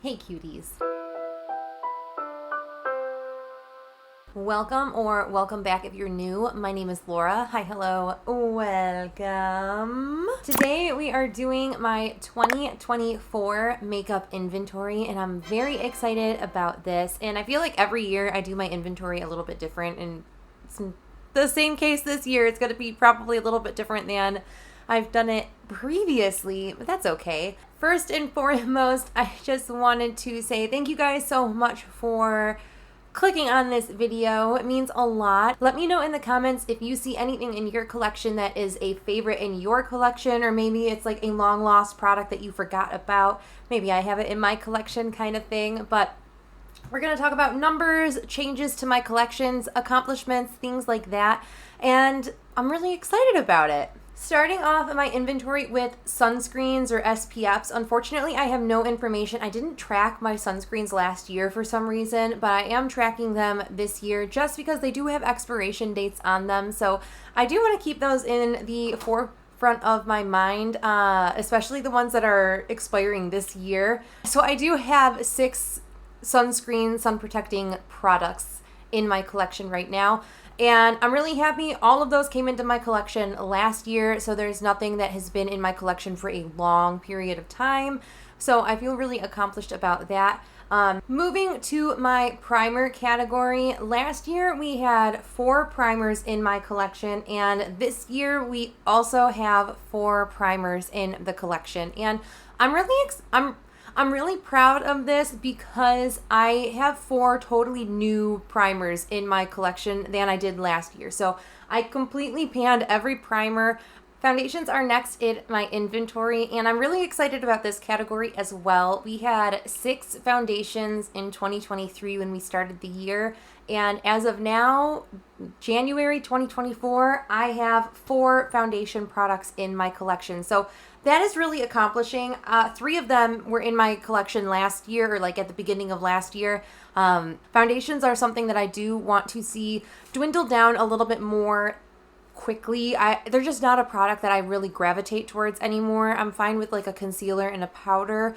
Hey cuties. Welcome back if you're new. My name is Laura. Hi, hello, welcome. Today we are doing my 2024 makeup inventory and I'm very excited about this. And I feel like every year I do my inventory a little bit different, and it's the same case this year. It's going to be probably a little bit different than I've done it previously, but that's okay. First and foremost, I just wanted to say thank you guys so much for clicking on this video. It means a lot. Let me know in the comments if you see anything in your collection that is a favorite in your collection, or maybe it's like a long lost product that you forgot about. Maybe I have it in my collection kind of thing, but we're going to talk about numbers, changes to my collections, accomplishments, things like that, and I'm really excited about it. Starting off my inventory with sunscreens or SPFs. Unfortunately, I have no information. I didn't track my sunscreens last year for some reason, but I am tracking them this year just because they do have expiration dates on them. So I do want to keep those in the forefront of my mind, especially the ones that are expiring this year. So I do have 6 sunscreen, sun protecting products in my collection right now. And I'm really happy. All of those came into my collection last year, so there's nothing that has been in my collection for a long period of time. So I feel really accomplished about that. Moving to my primer category, last year we had 4 primers in my collection, and this year we also have 4 primers in the collection. And I'm really proud of this because I have 4 totally new primers in my collection than I did last year. So I completely panned every primer. Foundations are next in my inventory, and I'm really excited about this category as well. We had 6 foundations in 2023 when we started the year, and as of now, January 2024, I have 4 foundation products in my collection. So that is really accomplishing. 3 of them were in my collection last year, or like at the beginning of last year. Foundations are something that I do want to see dwindle down a little bit more quickly. They're just not a product that I really gravitate towards anymore. I'm fine with like a concealer and a powder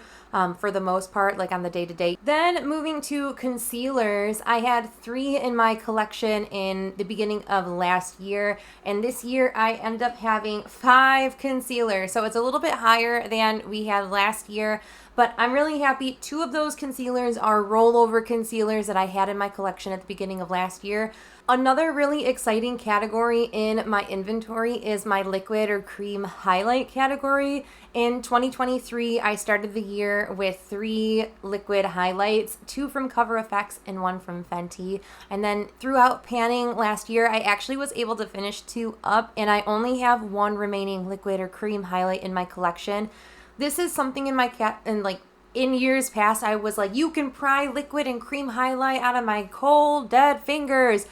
for the most part, like on the day-to-day. Then moving to concealers, I had 3 in my collection in the beginning of last year, and this year I end up having 5 concealers. So it's a little bit higher than we had last year, but I'm really happy. 2 of those concealers are rollover concealers that I had in my collection at the beginning of last year. Another really exciting category in my inventory is my liquid or cream highlight category. In 2023, I started the year with 3 liquid highlights, 2 from Cover FX and 1 from Fenty. And then throughout panning last year, I actually was able to finish 2 up, and I only have 1 remaining liquid or cream highlight in my collection. This is something in years past, I was like, you can pry liquid and cream highlight out of my cold, dead fingers.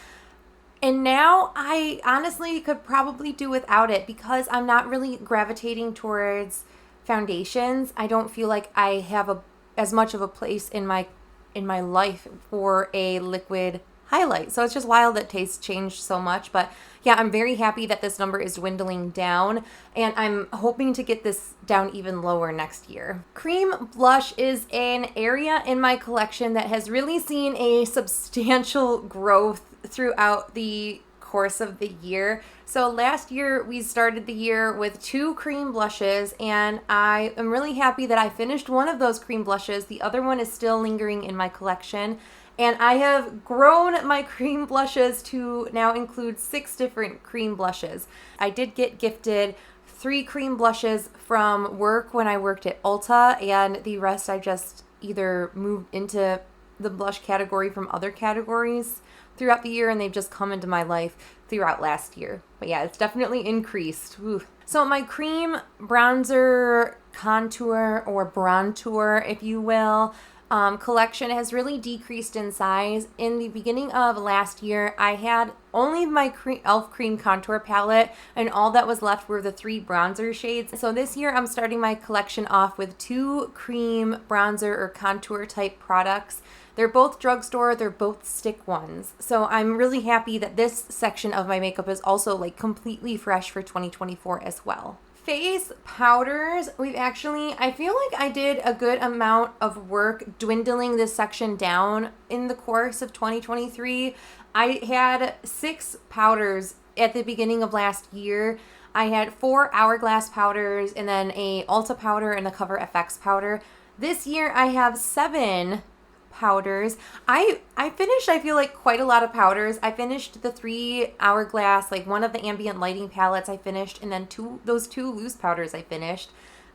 And now I honestly could probably do without it because I'm not really gravitating towards foundations. I don't feel like I have as much of a place in my life for a liquid highlight. So it's just wild that tastes changed so much. But yeah, I'm very happy that this number is dwindling down, and I'm hoping to get this down even lower next year. Cream blush is an area in my collection that has really seen a substantial growth throughout the course of the year. So last year we started the year with 2 cream blushes, and I am really happy that I finished one of those cream blushes. The other one is still lingering in my collection, and I have grown my cream blushes to now include 6 different cream blushes. I did get gifted 3 cream blushes from work when I worked at Ulta, and the rest I just either moved into the blush category from other categories throughout the year, and they've just come into my life throughout last year. But yeah, it's definitely increased. Ooh. So my cream bronzer contour, or brontour if you will, collection has really decreased in size. In the beginning of last year, I had only my e.l.f. cream contour palette, and all that was left were the 3 bronzer shades. So this year I'm starting my collection off with 2 cream bronzer or contour type products. They're both drugstore, they're both stick ones. So I'm really happy that this section of my makeup is also like completely fresh for 2024 as well. face powders, I feel like I did a good amount of work dwindling this section down in the course of 2023. I had 6 powders at the beginning of last year. I had 4 Hourglass powders and then a Ulta powder and a Cover FX powder. This year I have 7 powders. I finished, I feel like, quite a lot of powders. I finished the 3 Hourglass, like one of the ambient lighting palettes I finished, and then those 2 loose powders I finished.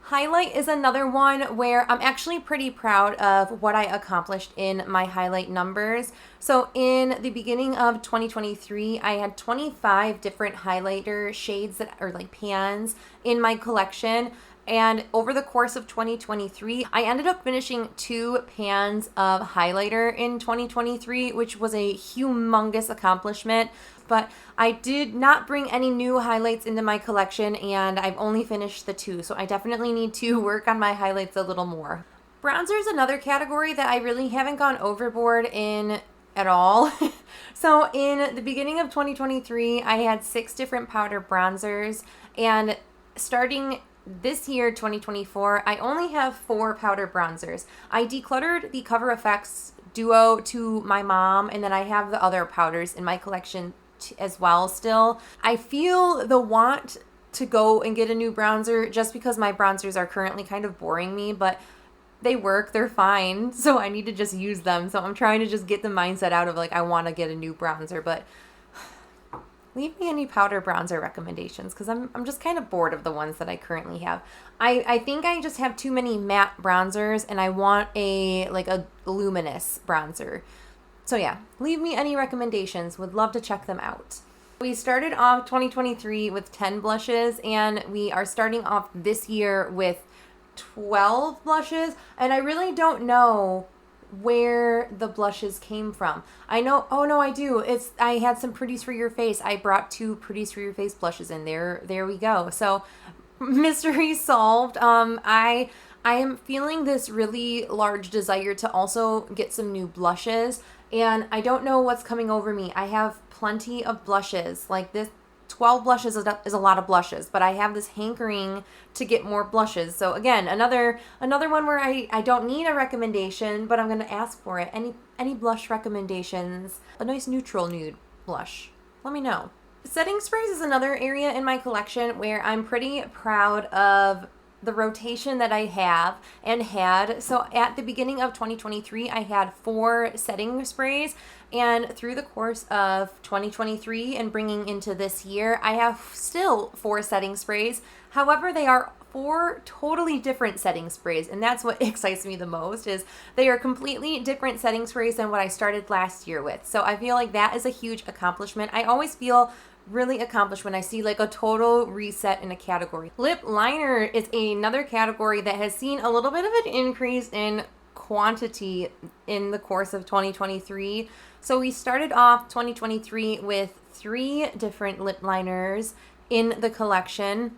Highlight is another one where I'm actually pretty proud of what I accomplished in my highlight numbers. So in the beginning of 2023, I had 25 different highlighter shades that are like pans in my collection. And over the course of 2023, I ended up finishing 2 pans of highlighter in 2023, which was a humongous accomplishment. But I did not bring any new highlights into my collection, and I've only finished the 2. So I definitely need to work on my highlights a little more. Bronzer is another category that I really haven't gone overboard in at all. So in the beginning of 2023, I had 6 different powder bronzers, and starting this year, 2024, I only have 4 powder bronzers. I decluttered the Cover FX Duo to my mom, and then I have the other powders in my collection as well still. I feel the want to go and get a new bronzer just because my bronzers are currently kind of boring me, but they work, they're fine, so I need to just use them. So I'm trying to just get the mindset out of like, I want to get a new bronzer, but leave me any powder bronzer recommendations because I'm just kind of bored of the ones that I currently have. I think I just have too many matte bronzers and I want a luminous bronzer. So yeah, leave me any recommendations. Would love to check them out. We started off 2023 with 10 blushes and we are starting off this year with 12 blushes, and I really don't know where the blushes came from. I know, oh no, I do. I had some Pretties for Your Face. I brought 2 Pretties for Your Face blushes in there. There we go. So mystery solved. I am feeling this really large desire to also get some new blushes, and I don't know what's coming over me. I have plenty of blushes. Like this 12 blushes is a lot of blushes, but I have this hankering to get more blushes. So again, another one where I don't need a recommendation, but I'm going to ask for it. Any blush recommendations? A nice neutral nude blush. Let me know. Setting sprays is another area in my collection where I'm pretty proud of the rotation that I have and had. So at the beginning of 2023, I had 4 setting sprays, and through the course of 2023 and bringing into this year, I have still 4 setting sprays. However, they are 4 totally different setting sprays, and that's what excites me the most, is they are completely different setting sprays than what I started last year with. So I feel like that is a huge accomplishment. I always feel really accomplished when I see like a total reset in a category. Lip liner is another category that has seen a little bit of an increase in quantity in the course of 2023. So we started off 2023 with 3 different lip liners in the collection,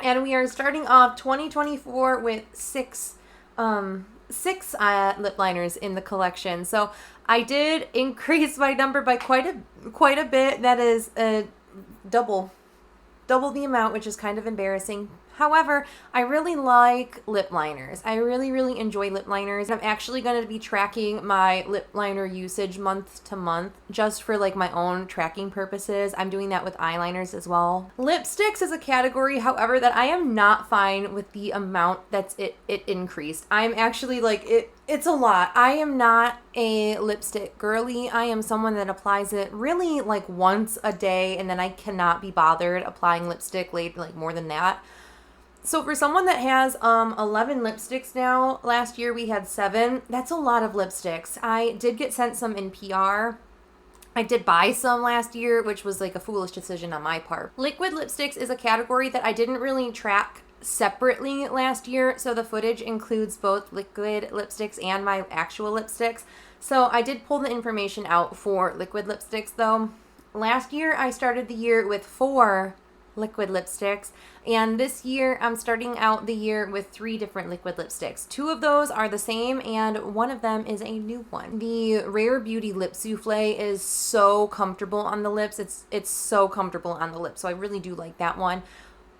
and we are starting off 2024 with 6 lip liners in the collection. So I did increase my number by quite a bit. That is double the amount, which is kind of embarrassing. However, I really like lip liners. I really enjoy lip liners. I'm actually going to be tracking my lip liner usage month to month just for like my own tracking purposes. I'm doing that with eyeliners as well. Lipsticks is a category, however, that I am not fine with the amount that's it increased. I'm actually like, it's a lot. I am not a lipstick girly. I am someone that applies it really like once a day, and then I cannot be bothered applying lipstick like more than that. So for someone that has 11 lipsticks now, last year we had 7. That's a lot of lipsticks. I did get sent some in PR. I did buy some last year, which was like a foolish decision on my part. Liquid lipsticks is a category that I didn't really track separately last year, so the footage includes both liquid lipsticks and my actual lipsticks. So I did pull the information out for liquid lipsticks though. Last year I started the year with 4 liquid lipsticks, and this year I'm starting out the year with 3 different liquid lipsticks. 2 of those are the same and one of them is a new one. The Rare Beauty Lip Souffle is so comfortable on the lips. It's so comfortable on the lips, so I really do like that one.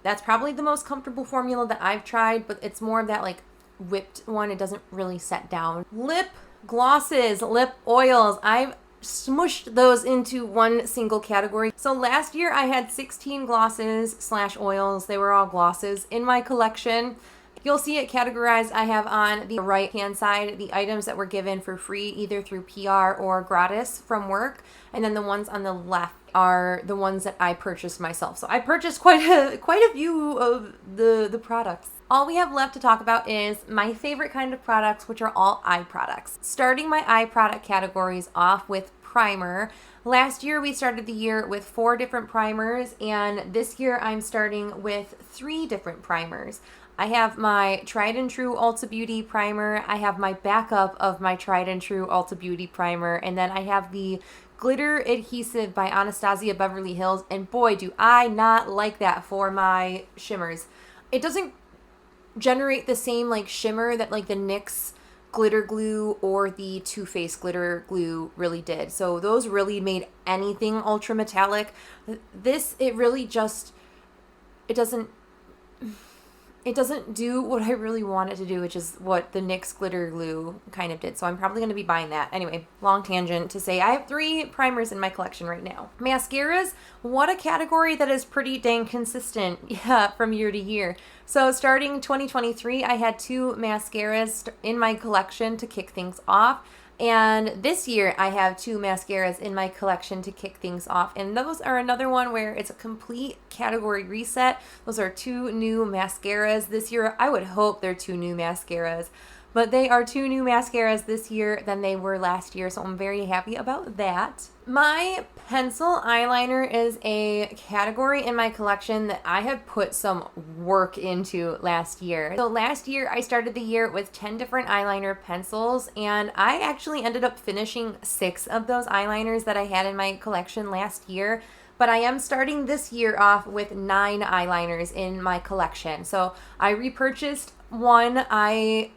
That's probably the most comfortable formula that I've tried, but it's more of that like whipped one. It doesn't really set down. Lip glosses, lip oils. I've smushed those into one single category. So last year I had 16 glosses / oils. They were all glosses in my collection. You'll see it categorized. I have on the right hand side the items that were given for free either through PR or gratis from work, and then the ones on the left are the ones that I purchased myself. So I purchased quite a few of the products. All we have left to talk about is my favorite kind of products, which are all eye products. Starting my eye product categories off with primer. Last year we started the year with 4 different primers, and this year I'm starting with 3 different primers. I have my tried and true Ulta Beauty primer, I have my backup of my tried and true Ulta Beauty primer, and then I have the Glitter Adhesive by Anastasia Beverly Hills, and boy do I not like that for my shimmers. It doesn't generate the same like shimmer that like the NYX glitter glue or the Too Faced glitter glue really did. So those really made anything ultra metallic. This, it really just, it doesn't do what I really want it to do, which is what the NYX glitter glue kind of did. So I'm probably going to be buying that. Anyway, long tangent to say I have 3 primers in my collection right now. Mascaras, what a category that is pretty dang consistent, yeah, from year to year. So starting 2023, I had 2 mascaras in my collection to kick things off. And this year I have 2 mascaras in my collection to kick things off. And those are another one where it's a complete category reset. Those are 2 new mascaras this year. I would hope they're 2 new mascaras. But they are 2 new mascaras this year than they were last year, so I'm very happy about that. My pencil eyeliner is a category in my collection that I have put some work into last year. So last year I started the year with 10 different eyeliner pencils, and I actually ended up finishing 6 of those eyeliners that I had in my collection last year. But I am starting this year off with 9 eyeliners in my collection. So I repurchased one, I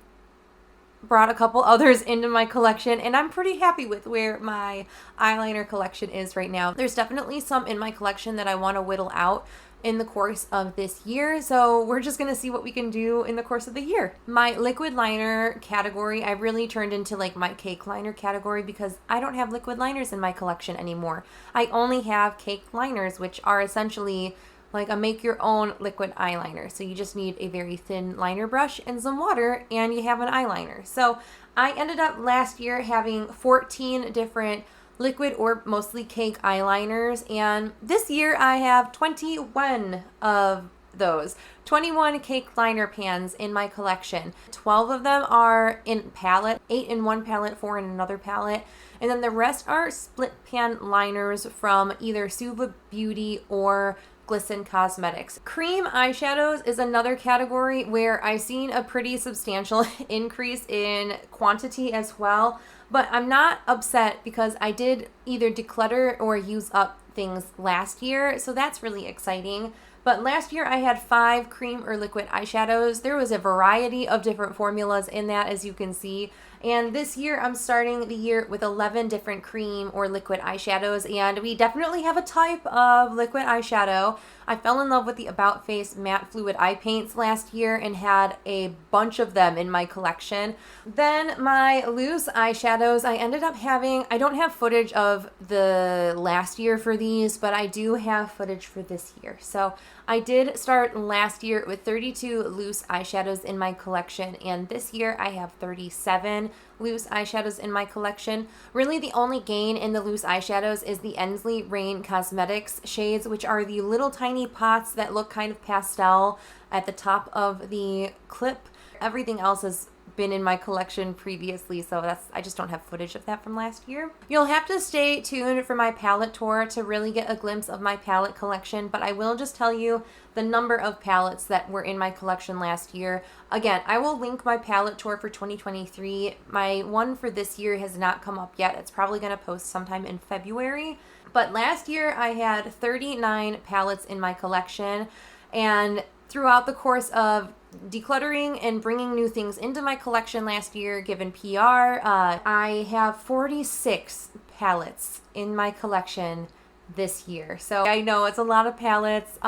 brought a couple others into my collection, and I'm pretty happy with where my eyeliner collection is right now. There's definitely some in my collection that I want to whittle out in the course of this year, so we're just going to see what we can do in the course of the year. My liquid liner category, I really turned into like my cake liner category because I don't have liquid liners in my collection anymore. I only have cake liners, which are essentially like a make your own liquid eyeliner. So you just need a very thin liner brush and some water and you have an eyeliner. So I ended up last year having 14 different liquid or mostly cake eyeliners, and this year I have 21 of those. 21 cake liner pans in my collection. 12 of them are in palette, 8 in one palette, 4 in another palette, and then the rest are split pan liners from either Suva Beauty or Glisten Cosmetics. Cream eyeshadows is another category where I've seen a pretty substantial increase in quantity as well, but I'm not upset because I did either declutter or use up things last year, so that's really exciting. But last year I had 5 cream or liquid eyeshadows. There was a variety of different formulas in that, as you can see. And this year I'm starting the year with 11 different cream or liquid eyeshadows, and we definitely have a type of liquid eyeshadow. I fell in love with the About Face matte fluid eye paints last year and had a bunch of them in my collection. Then my loose eyeshadows, I ended up having, I don't have footage of the last year for these, but I do have footage for this year. So I did start last year with 32 loose eyeshadows in my collection, and this year I have 37 loose eyeshadows in my collection. Really the only gain in the loose eyeshadows is the Ensley Rain Cosmetics shades, which are the little tiny pots that look kind of pastel at the top of the clip. Everything else has been in my collection previously, so I just don't have footage of that from last year. You'll have to stay tuned for my palette tour to really get a glimpse of my palette collection, but I will just tell you the number of palettes that were in my collection last year. Again, I will link my palette tour for 2023. My one for this year has not come up yet. It's probably going to post sometime in February. But last year I had 39 palettes in my collection, and throughout the course of decluttering and bringing new things into my collection last year, given PR, I have 46 palettes in my collection this year. So I know it's a lot of palettes.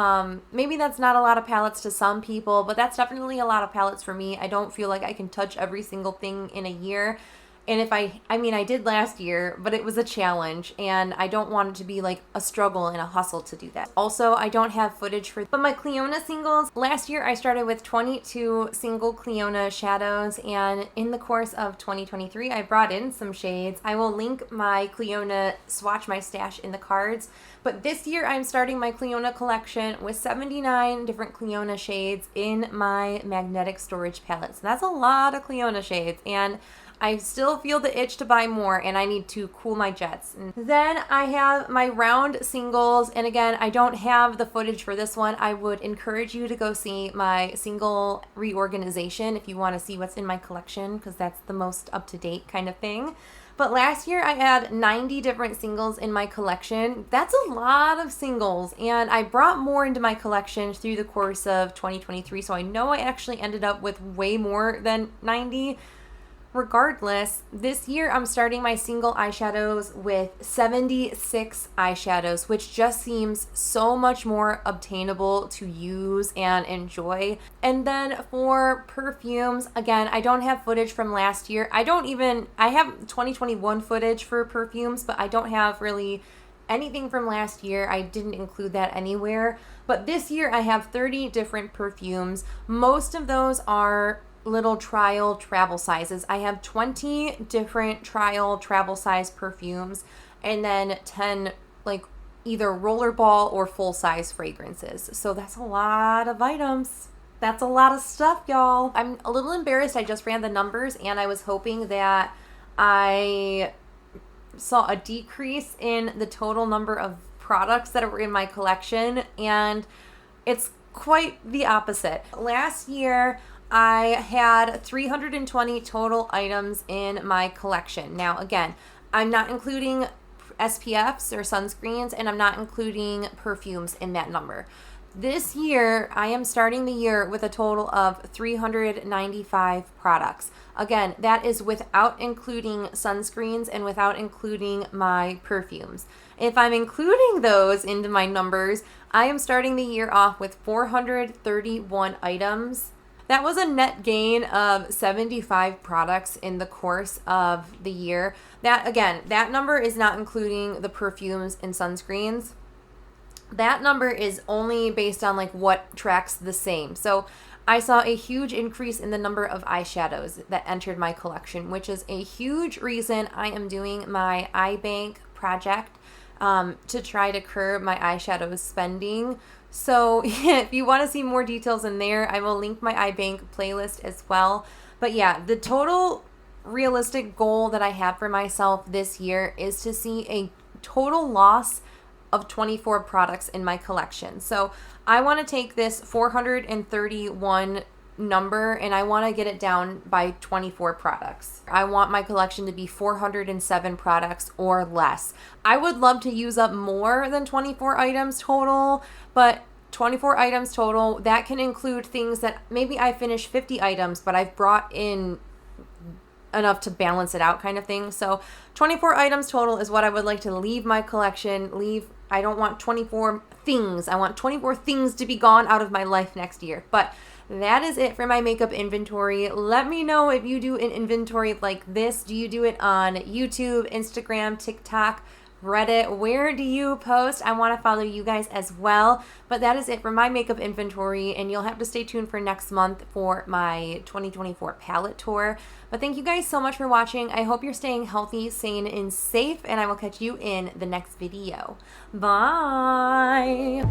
Maybe that's not a lot of palettes to some people, but that's definitely a lot of palettes for me. I don't feel like I can touch every single thing in a year. And if I mean, I did last year, but it was a challenge, and I don't want it to be like a struggle and a hustle to do that. Also, I don't have footage for, but my Clionadh singles, last year I started with 22 single Clionadh shadows, and in the course of 2023, I brought in some shades. I will link my Clionadh swatch my stash in the cards, but this year I'm starting my Clionadh collection with 79 different Clionadh shades in my magnetic storage palette. So that's a lot of Clionadh shades, and I still feel the itch to buy more, and I need to cool my jets. And then I have my round singles, and again, I don't have the footage for this one. I would encourage you to go see my single reorganization if you want to see what's in my collection, because that's the most up-to-date kind of thing. But last year I had 90 different singles in my collection. That's a lot of singles, and I brought more into my collection through the course of 2023, so I know I actually ended up with way more than 90. Regardless, this year I'm starting my single eyeshadows with 76 eyeshadows, which just seems so much more obtainable to use and enjoy. And then for perfumes, again, I don't have footage from last year. I have 2021 footage for perfumes, but I don't have really anything from last year. I didn't include that anywhere. But this year I have 30 different perfumes. Most of those are little trial travel sizes. I have 20 different trial travel size perfumes, and then 10 like either rollerball or full size fragrances. So that's a lot of items. That's a lot of stuff, y'all. I'm a little embarrassed. I just ran the numbers, and I was hoping that I saw a decrease in the total number of products that were in my collection, and it's quite the opposite. Last year I had 320 total items in my collection. Now, again, I'm not including SPFs or sunscreens, and I'm not including perfumes in that number. This year, I am starting the year with a total of 395 products. Again, that is without including sunscreens and without including my perfumes. If I'm including those into my numbers, I am starting the year off with 431 items. That was a net gain of 75 products in the course of the year. That number is not including the perfumes and sunscreens. That number is only based on like what tracks the same. So I saw a huge increase in the number of eyeshadows that entered my collection, which is a huge reason I am doing my eye bank project to try to curb my eyeshadow spending. So if you want to see more details in there, I will link my iBank playlist as well. But yeah, the total realistic goal that I have for myself this year is to see a total loss of 24 products in my collection. So I want to take this 431 number, and I want to get it down by 24 products. I want my collection to be 407 products or less. I would love to use up more than 24 items total, but 24 items total, that can include things that maybe I finished 50 items, but I've brought in enough to balance it out kind of thing. So 24 items total is what I would like to leave my collection. I don't want 24 things. I want 24 things to be gone out of my life next year. But that is it for my makeup inventory. Let me know if you do an inventory like this. Do you do it on YouTube, Instagram, TikTok, Reddit? Where do you post? I want to follow you guys as well. But that is it for my makeup inventory, and you'll have to stay tuned for next month for my 2024 palette tour. But thank you guys so much for watching. I hope you're staying healthy, sane, and safe, and I will catch you in the next video. Bye!